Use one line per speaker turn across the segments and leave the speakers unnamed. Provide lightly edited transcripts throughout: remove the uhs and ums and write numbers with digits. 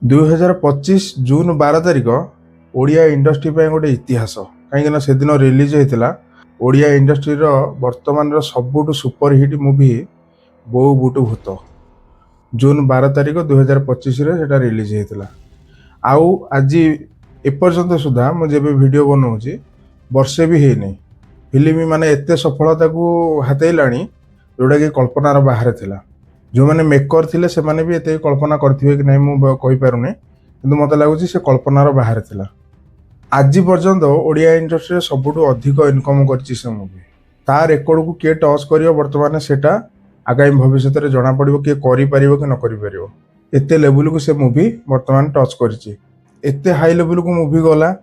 2025 जून 12 तारिख ओडिया इंडस्ट्री पे गोटे इतिहास कहीं से दिन रिलीज होता ओडिया इंडस्ट्री वर्तमान सबुठ सुपरहिट मूवी बो बुटु भूत जून 12 तारिख 2025 से रिलीज होता आउ आज एपर्यंत सुधा मुझे वीडियो बनाऊँगी वर्षे भी है नहीं फिल्म माने एते सफलता को हाथेला जोटा कि कल्पनार बाहर थिला जो मैंने मेकर थिले से माने भी एते कल्पना करथिबे कि नहीं मु कहि पारुनी किंतु मते लागुची से कल्पनार बाहर थिला आज पर्यंत ओडिया इंडस्ट्री सबुठु अधिक इनकम करछि से मूवी ता रेकर्ड को के टच करियो वर्तमान सेटा आगामी भविष्य में जना पड़िबो के करि पारिबो कि न करि पारिबो एते लेवल को से मूवी वर्तमान टच करिछि एते हाई लेवल को मूवी गला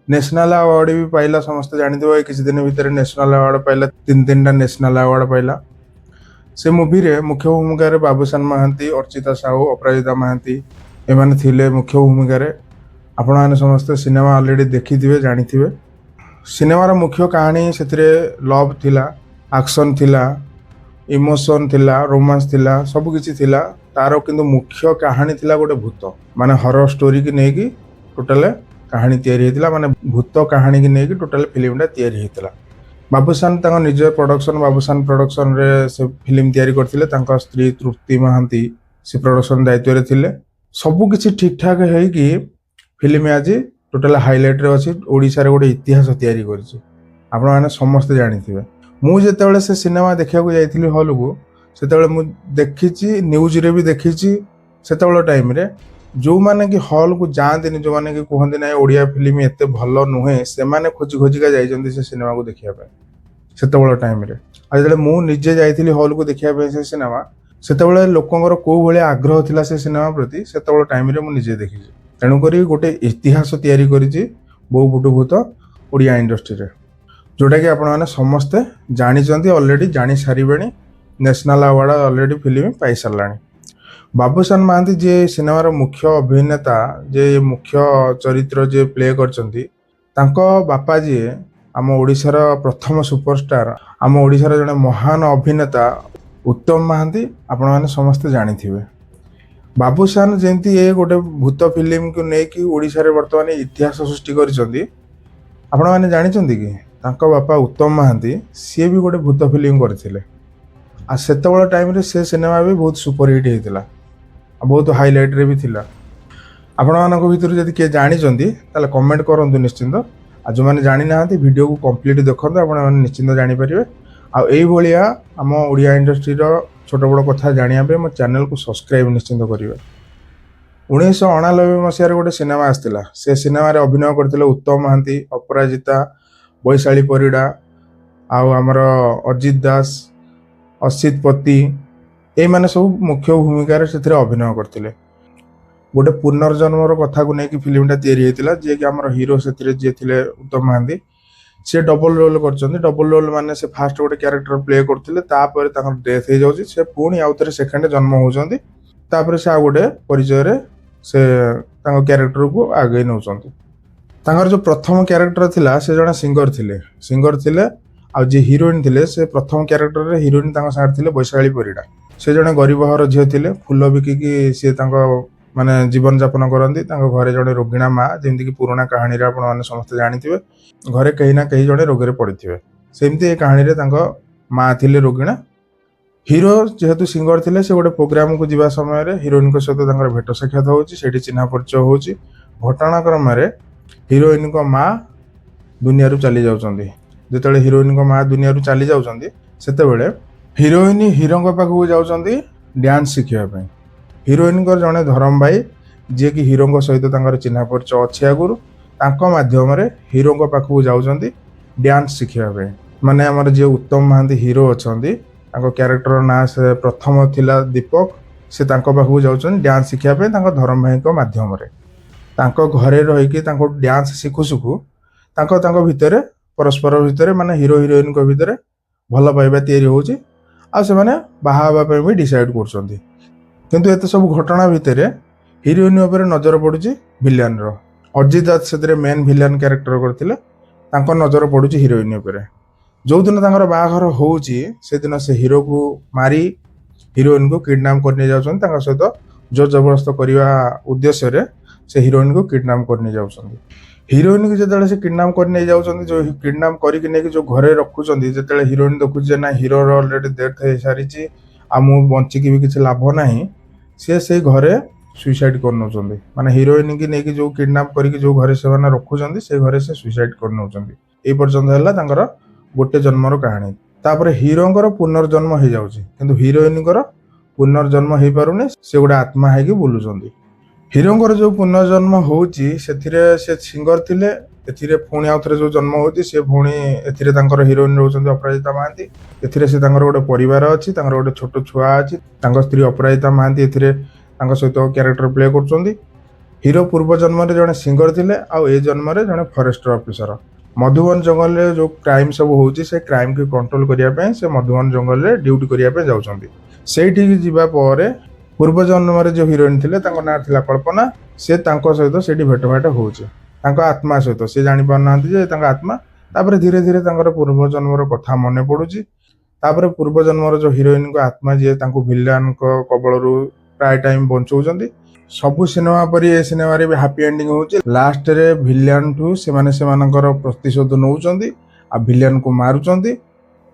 नेशनल अवार्ड भी पाइला समस्त जानिदिबो किछि दिन भितर नेशनल अवार्ड पाइला तीन टा नेशनल अवार्ड पाइला से मूवी रे मुख्य भूमिका रे बाबूशान महांती अर्चिता साहू अपराजिता महांती एमाने थिले मुख्य भूमिका रे आपण माने समस्त सिनेमा ऑलरेडी देखिथिबे जानिथिबे सिनेमार मुख्य कहानी सेतिरे लव थिला एक्शन थिला इमोशन थिला रोमांस थिला सब किछि थिला तारो किंतु मुख्य कहानी थिला गोटे भूत माने हॉरर स्टोरी की नेकी टोटल कहानी तैयारी हेतिला माने भूत कहानी की नेकी टोटल फिल्म टा तैयारी हेतिला बाबूशान तांको निज प्रोडक्शन बाबूशान प्रोडक्शन रे से फिल्म तैयारी करथिले तांको स्त्री तृप्ति महांती से प्रोडक्शन दायित्व रे थिले सब किछि ठीक ठाक है कि फिल्म आज टोटल हाइलाइट रे अछि ओडिसा रे गोटे इतिहास तैयारी करछि आपण माने समस्त जानिथिबे मु जेतेबेले से सिनेमा देखिया को जाइथिली हॉल को सेतेबेले मु देखिछि न्यूज रे भी देखिछि सेतेबेले टाइम रे जो माने कि हॉल को जाते जो माने कि कहते ना ओडिया फिल्म एते भल नुहे से माने खोजी खोजिका जाइछन्ती से सिनेमा को देखिया पे सेतेबेले टाइम रे आज जले मु निजे जाइथिली हॉल को देखिया पे से सिनेमा सेतेबेले लोकंगर को भले आग्रह थिला से सिनेमा प्रति सेतेबेले टाइम रे मु निजे देखिछि तेणु करी गोटे इतिहास तैयारी करिछि बो बुटु भूत ओडिया इंडस्ट्री रे जोटा कि आपण माने समस्त जानिछन्ती ऑलरेडी जानि सारिबेनी नेशनल अवार्ड ऑलरेडी फिल्म पाई सारलानी बाबूशान महांती जे सिनेमार मुख्य अभिनेता जे मुख्य चरित्र जे प्ले करचंती तांको बापा जी आम ओडिशार प्रथम सुपरस्टार आम ओडिशार जने महान अभिनेता उत्तम महांती आपण माने समस्त जानिथिबे बाबूशान जेंती ए गोटे भूत फिल्म को नेकी ओडिशा रे वर्तमान इतिहास सृष्टि करचंती आपण माने जानिचंती कि तांको बापा उत्तम महांती सी भी गोटे भूत फिल्म करथिले आ सेतेबेले टाइम रे से सिनेमा भी बहुत सुपरहिट हेतिला बहुत हाइलाइट रे भी थिला आपण मानक भितर जदि के जानिचंती ताले कमेंट करंतु निश्चिंत आ जो माने जानि नाहंती वीडियो को कंप्लीट देखंतु आपण माने निश्चिंत जानि परिबे आ एई भलिया हम ओडिया इंडस्ट्री रो छोट बड़ कथा जानिया पे मो चैनल को सब्सक्राइब निश्चिंत करिवे 1989 मसिया रे गोटे सिनेमा आस्तिला से सिनेमा रे अभिनय करथिले उत्तम महांती अपराजिता बैशाली परिडा आ हमर अजित दास असित पति ए माने सब मुख्य भूमिका रे सेथरे अभिनय करथिले गोटे पुनर्जन्मर कथा को नेकी फिल्मटा तैयारी हेतिला जे कि हमर हीरो सेथरे जे थिले उत्तम महांती से डबल रोल करचंती डबल रोल माने से फास्ट गोटे कैरेक्टर प्ले करथिले तापर ताकर डेथ हे जाउची से पुणी आउतरे सेकंड जन्म होउचंती तापर से आ गोटे परिचय रे से तांको कैरेक्टर को आगे नउचंती तांकर जो प्रथम कैरेक्टर थिला से जणा सिंगर थिले आ जे हीरोइन थिले से प्रथम कैरेक्टर रे हीरोइन तांको साथ थिले बैशाली परिडा से जने गरीब घर झियो थिले फूल बिकिकी से तांको माने जीवन यापन करंती तांको घरे जने रोगिणा माँ जेमति कि पुराना कहानी रे आपण माने समस्त जानिथिबे घरे कहीं ना कहीं जने रोग रे पड़िथिबे सेमति ए कहानी रे तांको माँ थिले रोगिणा हीरो जेहेतु सिंगर थिले से गोटे प्रोग्राम को जीवा समय रे हीरोइन को सहित तांकर भेट साक्षात होउची सेठी चिन्हा परिचय होउची घटनाक्रम रे हीरोइन को माँ दुनिया रु चली जाउचंदी जेतेबेले हीरोइन को माँ दुनिया रु चली जाउचंदी सेतेबेले हीरोइन हीरो पाखक जाउचंदी डांस शिखिया पे हीरोइन को जने धरम भाई जे कि हीरो सहित तांकर चिन्हा परिचय अछि आगुरु तांको माध्यम रे हीरो पाखक जाउचंदी डांस शिखिया पे माने हमर जे उत्तम महांती हीरो अछंदी तांको कैरेक्टर ना से प्रथम थिला दीपक से तांको पाखक जाउचंदी डांस शिखिया पे तांको धरम भाई को माध्यम रे तांको घरे रहि कि तांको डांस शिखु शिखु तांको तांको भितरे परस्पर भितरे माने हीरो हीरोइन को भितरे भल पाइबा तैयारी होउची आ से माने बाहा हवा पे भी डिसाइड करछंती किंतु एते सब घटना भितरे हीरोइन ऊपर नजर पडुची विलेन रो अजित दास सेतरे मेन विलेन कैरेक्टर करथिले तांको नजर पडुची हीरोइन ऊपर जो दिन तांकर बाहाघर होउची से दिन से हीरो को मारी हीरोइन को किडनैप करने जाउछन तांका सहित जोर जबरदस्त करने उद्देश्य से हिरोइन को किडनैप करने जाऊँ। हिरोइन को जिते से किडनैप करने जाऊँ, जो किडनैप करके जो घरे रखुच्च, जिते हिरोइन देखुचे ना हिरो अलरेडी डेथ हो सारी आ मु बंचिकी भी किसी लाभ ना, सी से घरे सुइसाइड कर नौ माने हिरोइन की नहीं जो किडनैप करके जो घरे से रखुच्च से घरे से सुइसाइड कर नौ। ये पर्यंत है गोटे जन्मर कहानी। तापर हिरोंकर पुनर्जन्म हो जाउची, किंतु हिरोइनकर पुनर्जन्म हो पारुनी, से गोटे आत्मा है बुलूचंदी। हिरोंकर जो पुनर्जन्म होउची सेथिरे से सिंगर थिले, एथिरे पुणी आउ थरे जो जन्म होती से पुणी एथिरे तांकर हिरोइन रहउचंदी अपराजिता महांती। एथिरे से तांकर गोटे परिवार अछि, तांकर गोटे छोट छुआ अछि, तांकर स्त्री अपराजिता महांती एथिरे तांकर सहित कैरेक्टर प्ले करचंदी। हिरो पूर्व जन्म रे जने सिंगर थिले, आउ ए जन्म रे जने फॉरेस्टर ऑफिसर। मधुबन जंगल रे जो क्राइम सब होउची से क्राइम के कंट्रोल करिया पे से मधुबन जंगल रे ड्यूटी करिया पे जाउचंदी। सेठी जिबा परे पूर्व जन्म रे जो हिरोइन थिले तांको नाम थिला कल्पना, से तांको सहित सेठी भेटभाट होउची तांको आत्मा सहित। से जानि पारनांती जे तांको आत्मा। तापर धीरे धीरे तांकर पूर्व जन्मर कथा मने पडुची। तापर पूर्व जन्मर जो हिरोइन को आत्मा जे तांको विलेन को कबळरू प्राय टाइम बंचौचंदी। सबु सिनेमा परी ए सिनेमा रे भी हैप्पी एंडिंग होउची। लास्ट रे विलेन ठू से माने सेमानकर प्रतिशोध नौचंदी आ विलेन को मारुचंदी।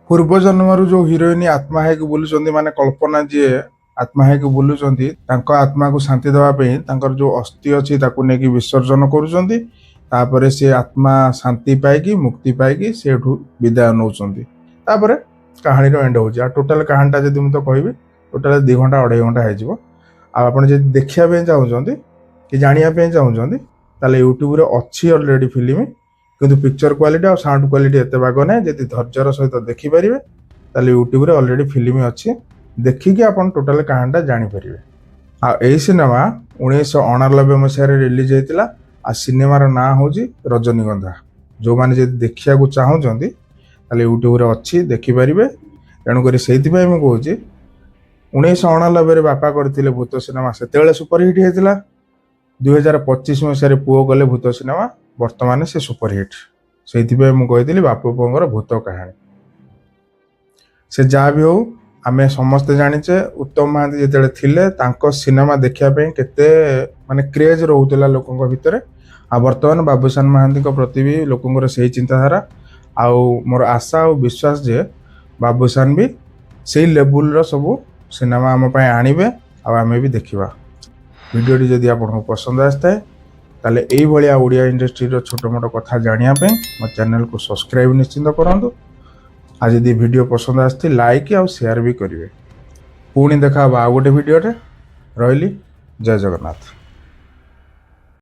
पूर्व जन्मरू जो हिरोइन आत्मा है कि बुलुचंदी, माने कल्पना जे आत्मा है कि बुलुचंदी, तांको आत्मा को शांति देवा पे तांकर जो अस्थि अछि ताकू ने कि विसर्जन करूचंदी। तापरे से आत्मा शांति पाएगी, मुक्ति पाएगी, सेठू विदाय नौचंदी। तापरे कहानी रो एंड होउची। आ टोटल कहानीटा जदि मु तो कहबी टोटल 2 घंटा 2.5 घंटा है जिवो। आपण जे देखिया पे चाहउचंदी कि जानिया पे चाहउचंदी ताले यूट्यूब रे अछि ऑलरेडी फिल्म, किंतु पिक्चर क्वालिटी और साउंड क्वालिटी एते बागो नै। जदि धैर्यर सहित देखि परिबे ताले यूट्यूब रे ऑलरेडी फिल्म अछि, देखिकी आपण टोटल कहानीटा जानि परिबे। आ एई सिनेमा 1989 मसिया रे रिलीज हेतिला। आ सिनेमार ना होउची रजनीगंधा। जो माने जे देखिया को चाहउचंदी ताले यूट्यूब रे अछि, देखि परिबे। एणु करी सेति पय हम कहूची 1989 रे बापा करथिले भूत सिनेमा, सेतेले सुपरहिट हेतिला। 2025 मसिया रे पुओ गले भूत सिनेमा, वर्तमान से सुपरहिट। सेति पय हम कहितली बापू पुओंगर भूत कहानी। से जा भी हो आमे समस्त जानिचे उत्तम महांती जेतेले थिले तांको सिनेमा देखिया पे केते माने क्रेज रहउतला लोकंक भितरे। आ वर्तमान बाबूशान महांती को प्रति भी लोकंकर सही चिंताधारा। आउ मोर आशा और विश्वास जे बाबूशान भी सही लेवल रो सब सिनेमा आम पाए आनिबे आ आमे भी देखिबा। वीडियोटी जदि आपको पसंद आसताए ताले एई भलिया ओडिया इंडस्ट्री रो छोटो मोटो कथा जानिया पे मो चैनल को सब्सक्राइब निश्चिंत करंतु। आ जदि वीडियो पसंद आसती लाइक और शेयर भी करिवे। पुणी देखा आ गोटे वीडियो रे। रहिली। जय जगन्नाथ।